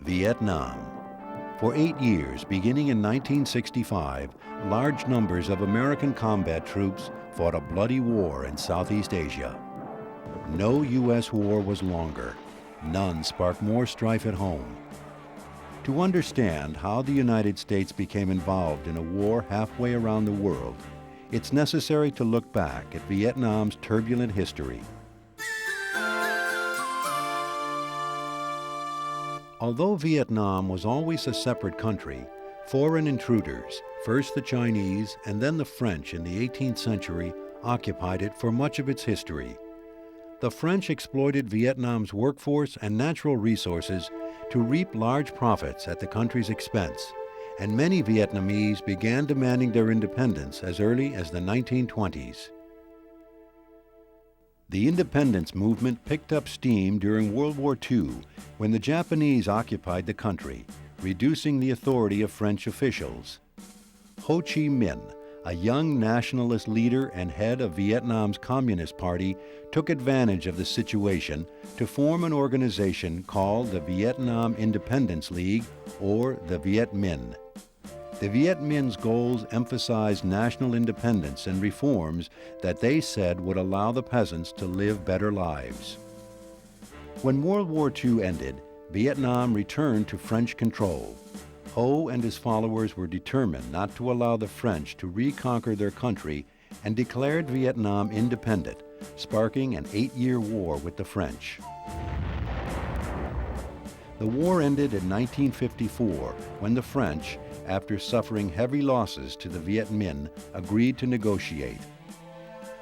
Vietnam. For 8 years, beginning in 1965, large numbers of American combat troops fought a bloody war in Southeast Asia. No U.S. war was longer. None sparked more strife at home. To understand how the United States became involved in a war halfway around the world, it's necessary to look back at Vietnam's turbulent history. Although Vietnam was always a separate country, foreign intruders, first the Chinese and then the French in the 18th century, occupied it for much of its history. The French exploited Vietnam's workforce and natural resources to reap large profits at the country's expense, and many Vietnamese began demanding their independence as early as the 1920s. The independence movement picked up steam during World War II when the Japanese occupied the country, reducing the authority of French officials. Ho Chi Minh, a young nationalist leader and head of Vietnam's Communist Party, took advantage of the situation to form an organization called the Vietnam Independence League, or the Viet Minh. The Viet Minh's goals emphasized national independence and reforms that they said would allow the peasants to live better lives. When World War II ended, Vietnam returned to French control. Ho and his followers were determined not to allow the French to reconquer their country and declared Vietnam independent, sparking an 8-year war with the French. The war ended in 1954 when the French, after suffering heavy losses to the Viet Minh, agreed to negotiate.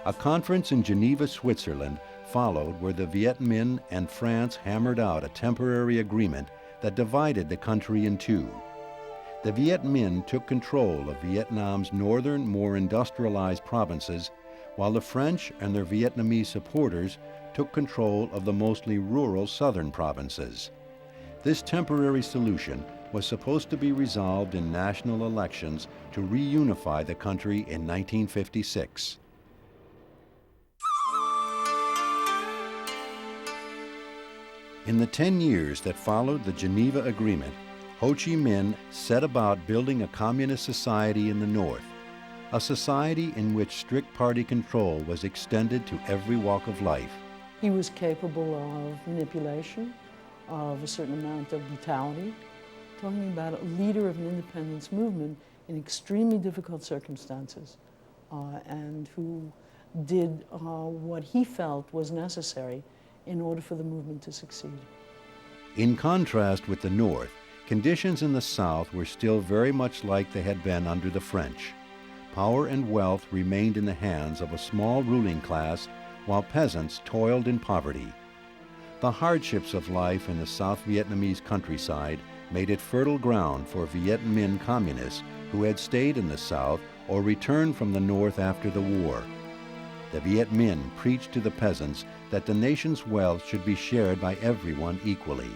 A conference in Geneva, Switzerland followed where the Viet Minh and France hammered out a temporary agreement that divided the country in two. The Viet Minh took control of Vietnam's northern, more industrialized provinces, while the French and their Vietnamese supporters took control of the mostly rural southern provinces. This temporary solution was supposed to be resolved in national elections to reunify the country in 1956. In the 10 years that followed the Geneva Agreement, Ho Chi Minh set about building a communist society in the north, a society in which strict party control was extended to every walk of life. He was capable of manipulation, of a certain amount of brutality, talking about a leader of an independence movement in extremely difficult circumstances, and who did what he felt was necessary in order for the movement to succeed. In contrast with the North, conditions in the South were still very much like they had been under the French. Power and wealth remained in the hands of a small ruling class, while peasants toiled in poverty. The hardships of life in the South Vietnamese countryside made it fertile ground for Viet Minh communists who had stayed in the South or returned from the North after the war. The Viet Minh preached to the peasants that the nation's wealth should be shared by everyone equally.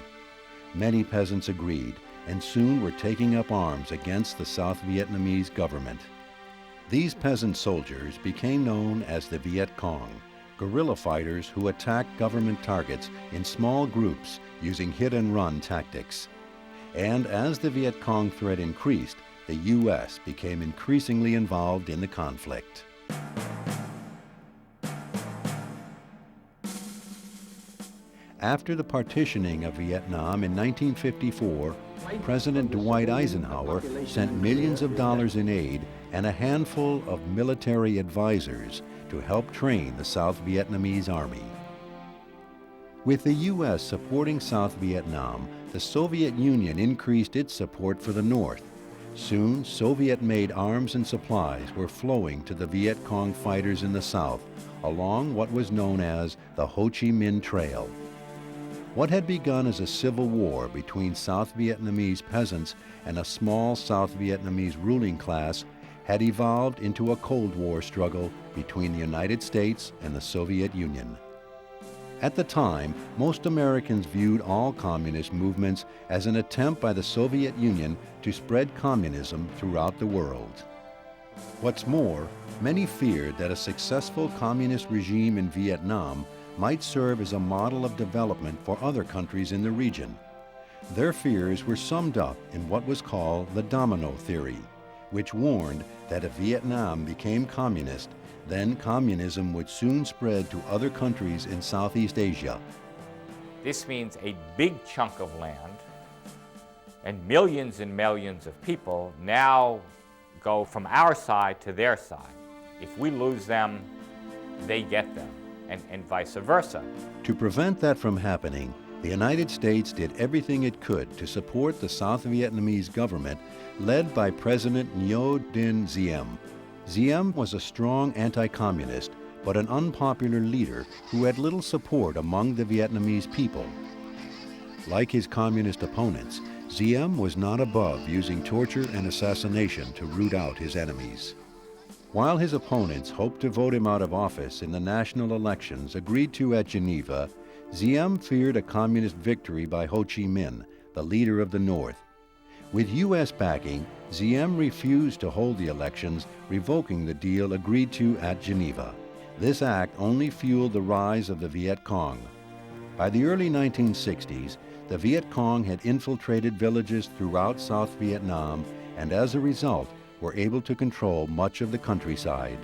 Many peasants agreed and soon were taking up arms against the South Vietnamese government. These peasant soldiers became known as the Viet Cong, guerrilla fighters who attacked government targets in small groups using hit-and-run tactics. And as the Viet Cong threat increased, the U.S. became increasingly involved in the conflict. After the partitioning of Vietnam in 1954, President Dwight Eisenhower sent millions of dollars in aid and a handful of military advisors to help train the South Vietnamese Army. With the U.S. supporting South Vietnam, the Soviet Union increased its support for the North. Soon, Soviet-made arms and supplies were flowing to the Viet Cong fighters in the South along what was known as the Ho Chi Minh Trail. What had begun as a civil war between South Vietnamese peasants and a small South Vietnamese ruling class had evolved into a Cold War struggle between the United States and the Soviet Union. At the time, most Americans viewed all communist movements as an attempt by the Soviet Union to spread communism throughout the world. What's more, many feared that a successful communist regime in Vietnam might serve as a model of development for other countries in the region. Their fears were summed up in what was called the domino theory, which warned that if Vietnam became communist, then communism would soon spread to other countries in Southeast Asia. This means a big chunk of land and millions of people now go from our side to their side. If we lose them, they get them, and vice versa. To prevent that from happening, the United States did everything it could to support the South Vietnamese government led by President Ngo Dinh Diem. Diem was a strong anti-communist, but an unpopular leader who had little support among the Vietnamese people. Like his communist opponents, Diem was not above using torture and assassination to root out his enemies. While his opponents hoped to vote him out of office in the national elections agreed to at Geneva, Diem feared a communist victory by Ho Chi Minh, the leader of the North. With U.S. backing, Diem refused to hold the elections, revoking the deal agreed to at Geneva. This act only fueled the rise of the Viet Cong. By the early 1960s, the Viet Cong had infiltrated villages throughout South Vietnam and as a result were able to control much of the countryside.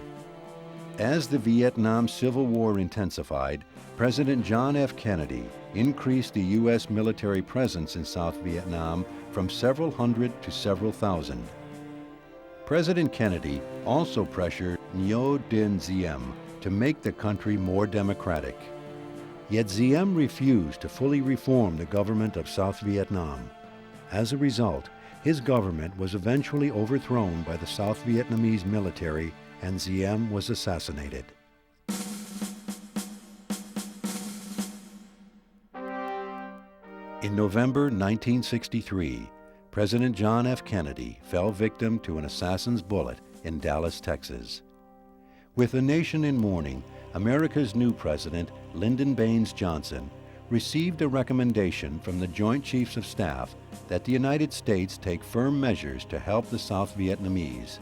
As the Vietnam Civil War intensified, President John F. Kennedy increased the U.S. military presence in South Vietnam from several hundred to several thousand. President Kennedy also pressured Ngo Dinh Diem to make the country more democratic. Yet Diem refused to fully reform the government of South Vietnam. As a result, his government was eventually overthrown by the South Vietnamese military and Diem was assassinated. In November 1963, President John F. Kennedy fell victim to an assassin's bullet in Dallas, Texas. With the nation in mourning, America's new president, Lyndon Baines Johnson, received a recommendation from the Joint Chiefs of Staff that the United States take firm measures to help the South Vietnamese.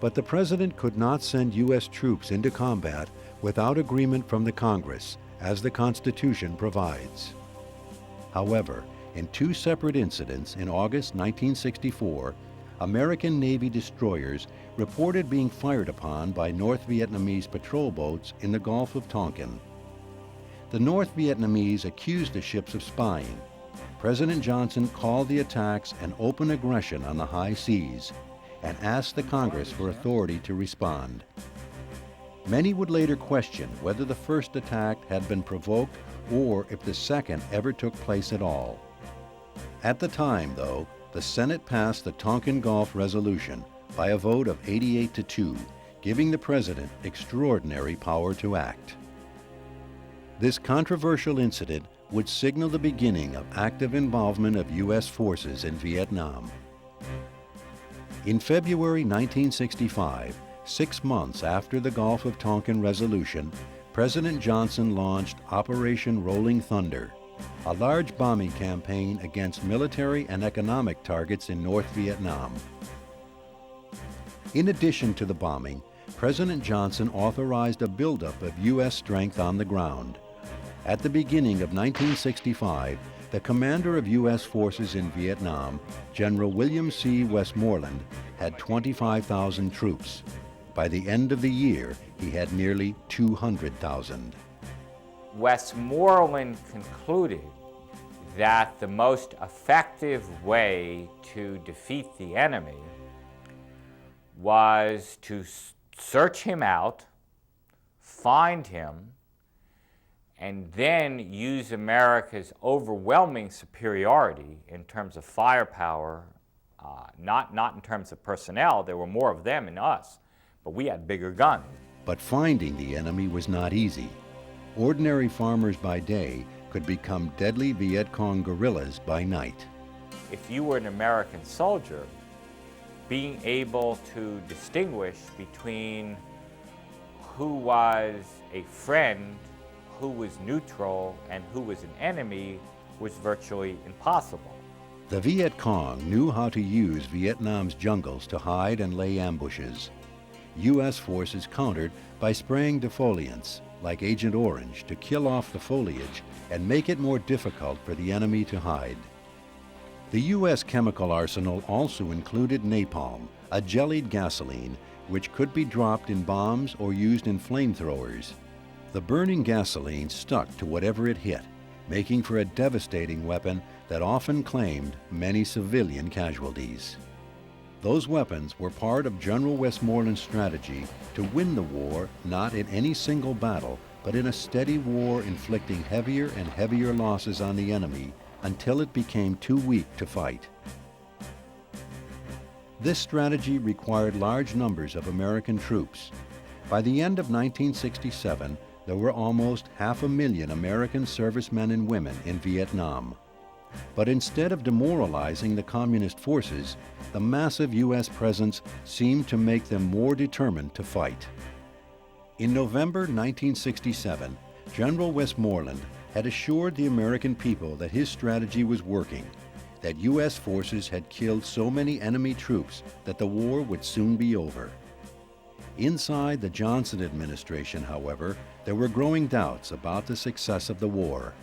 But the president could not send U.S. troops into combat without agreement from the Congress, as the Constitution provides. However, in two separate incidents in August 1964, American Navy destroyers reported being fired upon by North Vietnamese patrol boats in the Gulf of Tonkin. The North Vietnamese accused the ships of spying. President Johnson called the attacks an open aggression on the high seas and asked the Congress for authority to respond. Many would later question whether the first attack had been provoked or if the second ever took place at all. At the time, though, the Senate passed the Tonkin Gulf Resolution by a vote of 88-2, giving the president extraordinary power to act. This controversial incident would signal the beginning of active involvement of U.S. forces in Vietnam. In February 1965, 6 months after the Gulf of Tonkin Resolution, President Johnson launched Operation Rolling Thunder, a large bombing campaign against military and economic targets in North Vietnam. In addition to the bombing, President Johnson authorized a buildup of U.S. strength on the ground. At the beginning of 1965, the commander of U.S. forces in Vietnam, General William C. Westmoreland, had 25,000 troops. By the end of the year, he had nearly 200,000. Westmoreland concluded that the most effective way to defeat the enemy was to search him out, find him, and then use America's overwhelming superiority in terms of firepower, not in terms of personnel. There were more of them than us, but we had bigger guns. But finding the enemy was not easy. Ordinary farmers by day could become deadly Viet Cong guerrillas by night. If you were an American soldier, being able to distinguish between who was a friend, who was neutral, and who was an enemy was virtually impossible. The Viet Cong knew how to use Vietnam's jungles to hide and lay ambushes. U.S. forces countered by spraying defoliants, like Agent Orange, to kill off the foliage and make it more difficult for the enemy to hide. The U.S. chemical arsenal also included napalm, a jellied gasoline which could be dropped in bombs or used in flamethrowers. The burning gasoline stuck to whatever it hit, making for a devastating weapon that often claimed many civilian casualties. Those weapons were part of General Westmoreland's strategy to win the war not in any single battle, but in a steady war inflicting heavier and heavier losses on the enemy until it became too weak to fight. This strategy required large numbers of American troops. By the end of 1967, there were almost 500,000 American servicemen and women in Vietnam. But instead of demoralizing the communist forces, the massive U.S. presence seemed to make them more determined to fight. In November 1967, General Westmoreland had assured the American people that his strategy was working, that U.S. forces had killed so many enemy troops that the war would soon be over. Inside the Johnson administration, however, there were growing doubts about the success of the war.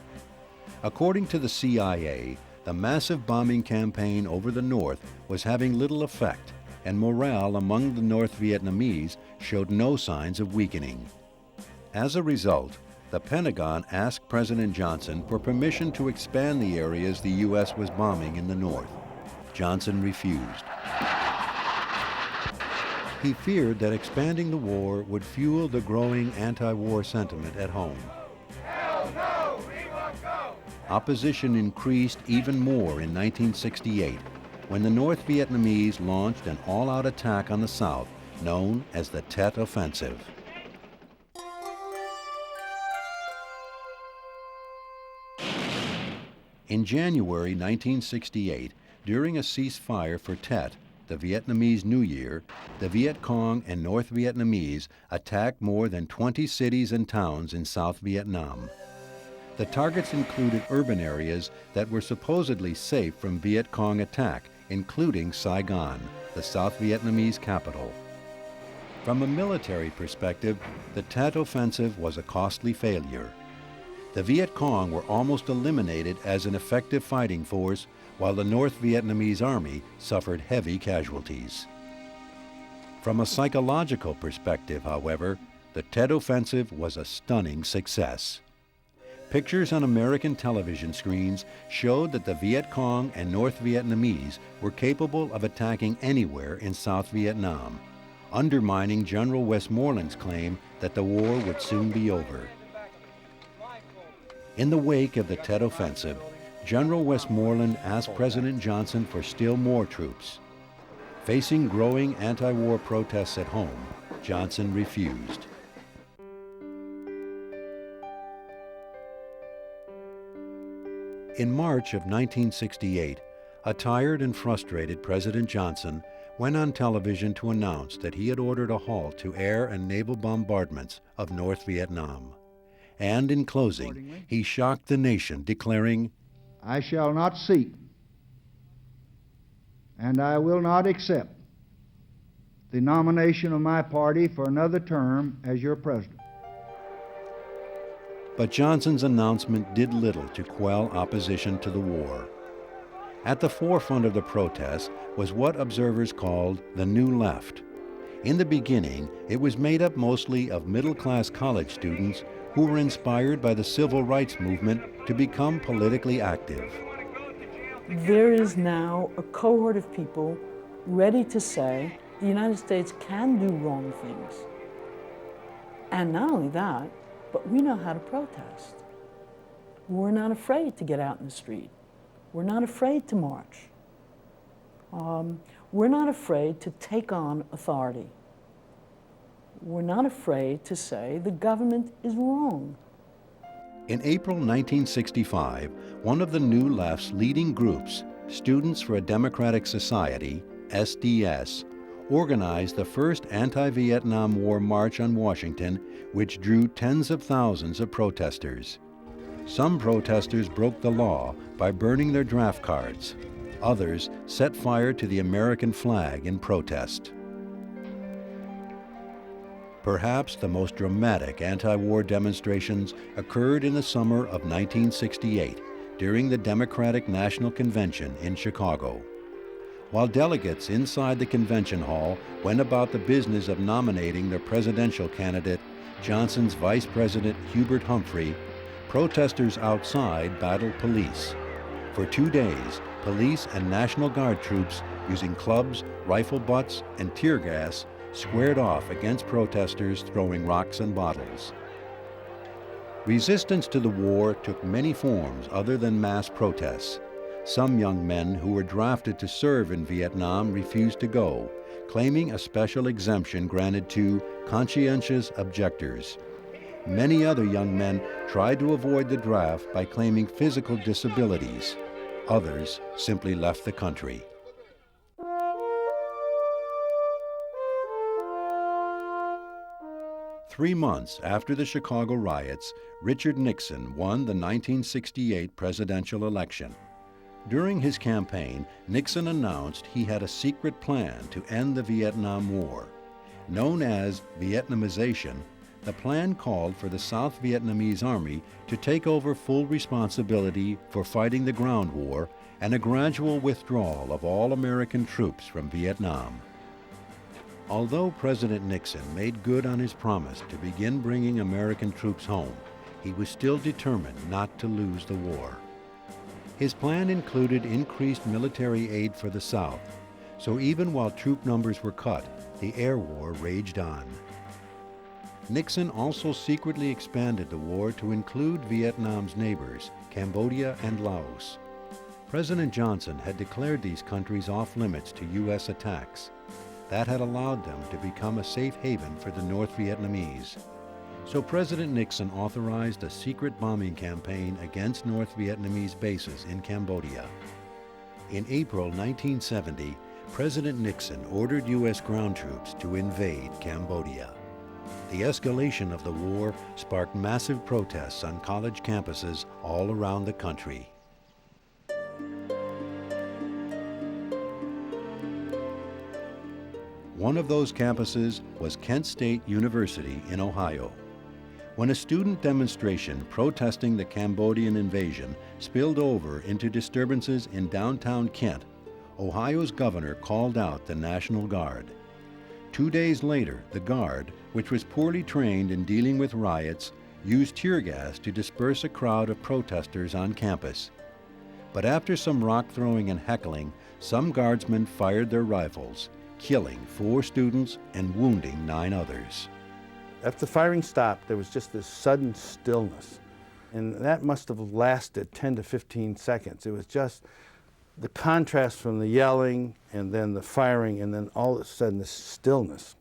According to the CIA, the massive bombing campaign over the North was having little effect, and morale among the North Vietnamese showed no signs of weakening. As a result, the Pentagon asked President Johnson for permission to expand the areas the U.S. was bombing in the North. Johnson refused. He feared that expanding the war would fuel the growing anti-war sentiment at home. Hell no, we won't go! Opposition increased even more in 1968, when the North Vietnamese launched an all-out attack on the South, known as the Tet Offensive. In January 1968, during a ceasefire for Tet, the Vietnamese New Year, the Viet Cong and North Vietnamese attacked more than 20 cities and towns in South Vietnam. The targets included urban areas that were supposedly safe from Viet Cong attack, including Saigon, the South Vietnamese capital. From a military perspective, the Tet Offensive was a costly failure. The Viet Cong were almost eliminated as an effective fighting force, while the North Vietnamese army suffered heavy casualties. From a psychological perspective, however, the Tet Offensive was a stunning success. Pictures on American television screens showed that the Viet Cong and North Vietnamese were capable of attacking anywhere in South Vietnam, undermining General Westmoreland's claim that the war would soon be over. In the wake of the Tet Offensive, General Westmoreland asked President Johnson for still more troops. Facing growing anti-war protests at home, Johnson refused. In March of 1968, a tired and frustrated President Johnson went on television to announce that he had ordered a halt to air and naval bombardments of North Vietnam. And in closing, he shocked the nation, declaring, "I shall not seek, and I will not accept the nomination of my party for another term as your president." But Johnson's announcement did little to quell opposition to the war. At the forefront of the protest was what observers called the New Left. In the beginning, it was made up mostly of middle-class college students who were inspired by the civil rights movement to become politically active. There is now a cohort of people ready to say the United States can do wrong things. And not only that, but we know how to protest. We're not afraid to get out in the street. We're not afraid to march. We're not afraid to take on authority. We're not afraid to say the government is wrong. In April 1965, one of the New Left's leading groups, Students for a Democratic Society, SDS, organized the first anti-Vietnam War March on Washington, which drew tens of thousands of protesters. Some protesters broke the law by burning their draft cards. Others set fire to the American flag in protest. Perhaps the most dramatic anti-war demonstrations occurred in the summer of 1968, during the Democratic National Convention in Chicago. While delegates inside the convention hall went about the business of nominating their presidential candidate, Johnson's Vice President Hubert Humphrey, protesters outside battled police. For 2 days, police and National Guard troops, using clubs, rifle butts, and tear gas, squared off against protesters throwing rocks and bottles. Resistance to the war took many forms other than mass protests. Some young men who were drafted to serve in Vietnam refused to go, claiming a special exemption granted to conscientious objectors. Many other young men tried to avoid the draft by claiming physical disabilities. Others simply left the country. Three months after the Chicago riots, Richard Nixon won the 1968 presidential election. During his campaign, Nixon announced he had a secret plan to end the Vietnam War. Known as Vietnamization, the plan called for the South Vietnamese Army to take over full responsibility for fighting the ground war and a gradual withdrawal of all American troops from Vietnam. Although President Nixon made good on his promise to begin bringing American troops home, he was still determined not to lose the war. His plan included increased military aid for the South, so even while troop numbers were cut, the air war raged on. Nixon also secretly expanded the war to include Vietnam's neighbors, Cambodia and Laos. President Johnson had declared these countries off limits to U.S. attacks. That had allowed them to become a safe haven for the North Vietnamese. So President Nixon authorized a secret bombing campaign against North Vietnamese bases in Cambodia. In April 1970, President Nixon ordered U.S. ground troops to invade Cambodia. The escalation of the war sparked massive protests on college campuses all around the country. One of those campuses was Kent State University in Ohio. When a student demonstration protesting the Cambodian invasion spilled over into disturbances in downtown Kent, Ohio's governor called out the National Guard. 2 days later, the Guard, which was poorly trained in dealing with riots, used tear gas to disperse a crowd of protesters on campus. But after some rock throwing and heckling, some guardsmen fired their rifles, killing 4 students and wounding 9 others. After the firing stopped, there was just this sudden stillness. And that must have lasted 10 to 15 seconds. It was just the contrast from the yelling and then the firing and then all of a sudden this stillness.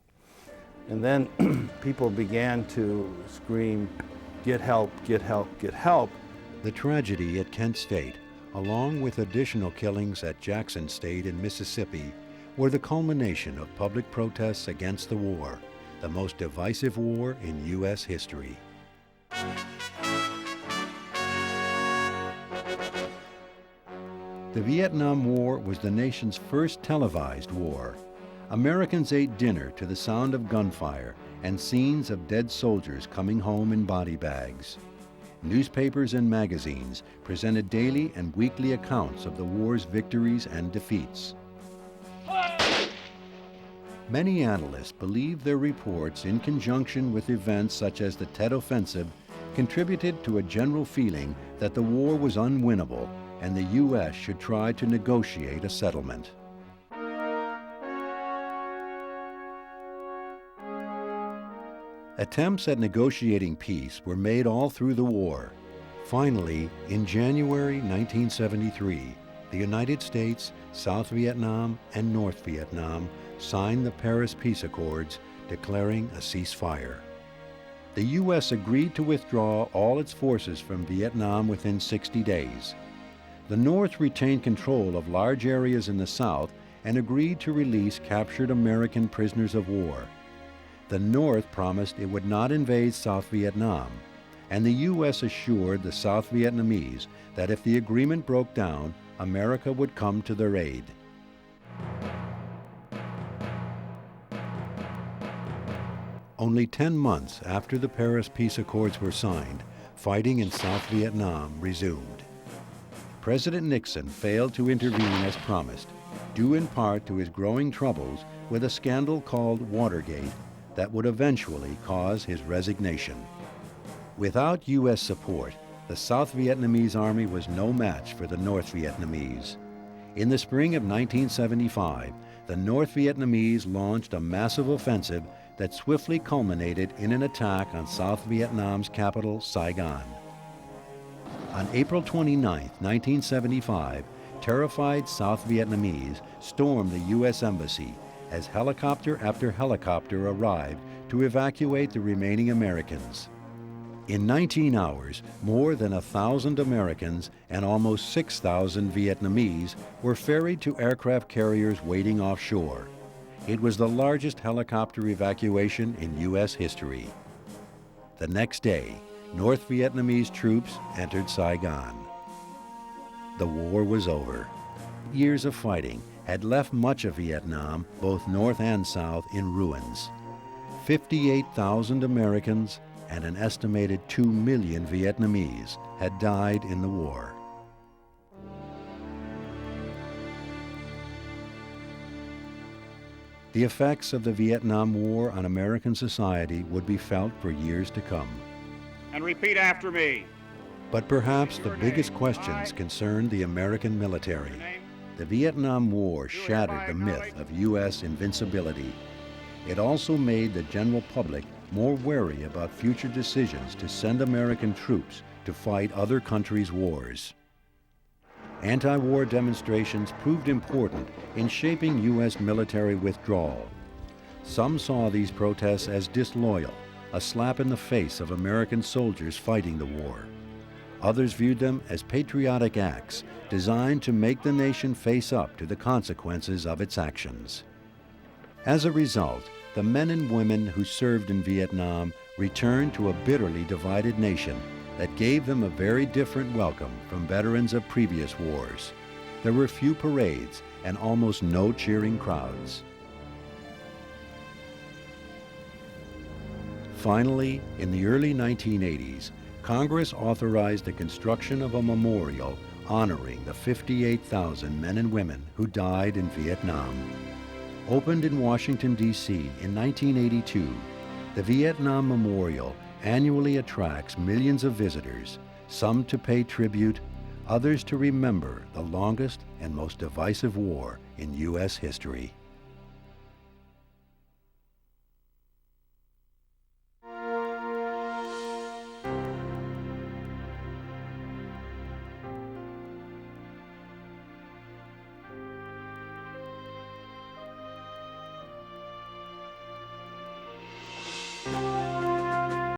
And then people began to scream, "Get help, get help, get help." The tragedy at Kent State, along with additional killings at Jackson State in Mississippi, were the culmination of public protests against the war, the most divisive war in U.S. history. The Vietnam War was the nation's first televised war. Americans ate dinner to the sound of gunfire and scenes of dead soldiers coming home in body bags. Newspapers and magazines presented daily and weekly accounts of the war's victories and defeats. Many analysts believe their reports, in conjunction with events such as the Tet Offensive, contributed to a general feeling that the war was unwinnable and the U.S. should try to negotiate a settlement. Attempts at negotiating peace were made all through the war. Finally, in January 1973, the United States, South Vietnam, and North Vietnam signed the Paris Peace Accords, declaring a ceasefire. The U.S. agreed to withdraw all its forces from Vietnam within 60 days. The North retained control of large areas in the South and agreed to release captured American prisoners of war. The North promised it would not invade South Vietnam, and the U.S. assured the South Vietnamese that if the agreement broke down, America would come to their aid. Only 10 months after the Paris Peace Accords were signed, fighting in South Vietnam resumed. President Nixon failed to intervene as promised, due in part to his growing troubles with a scandal called Watergate that would eventually cause his resignation. Without U.S. support, the South Vietnamese Army was no match for the North Vietnamese. In the spring of 1975, the North Vietnamese launched a massive offensive that swiftly culminated in an attack on South Vietnam's capital, Saigon. On April 29, 1975, terrified South Vietnamese stormed the U.S. Embassy as helicopter after helicopter arrived to evacuate the remaining Americans. In 19 hours, more than 1,000 Americans and almost 6,000 Vietnamese were ferried to aircraft carriers waiting offshore. It was the largest helicopter evacuation in U.S. history. The next day, North Vietnamese troops entered Saigon. The war was over. Years of fighting had left much of Vietnam, both North and South, in ruins. 58,000 Americans and an estimated 2 million Vietnamese had died in the war. The effects of the Vietnam War on American society would be felt for years to come. And repeat after me. But perhaps the biggest questions concerned the American military. The Vietnam War shattered the myth of U.S. invincibility. It also made the general public more wary about future decisions to send American troops to fight other countries' wars. Anti-war demonstrations proved important in shaping U.S. military withdrawal. Some saw these protests as disloyal, a slap in the face of American soldiers fighting the war. Others viewed them as patriotic acts designed to make the nation face up to the consequences of its actions. As a result, the men and women who served in Vietnam returned to a bitterly divided nation that gave them a very different welcome from veterans of previous wars. There were few parades and almost no cheering crowds. Finally, in the early 1980s, Congress authorized the construction of a memorial honoring the 58,000 men and women who died in Vietnam. Opened in Washington, D.C. in 1982, the Vietnam Memorial annually attracts millions of visitors, some to pay tribute, others to remember the longest and most divisive war in U.S. history.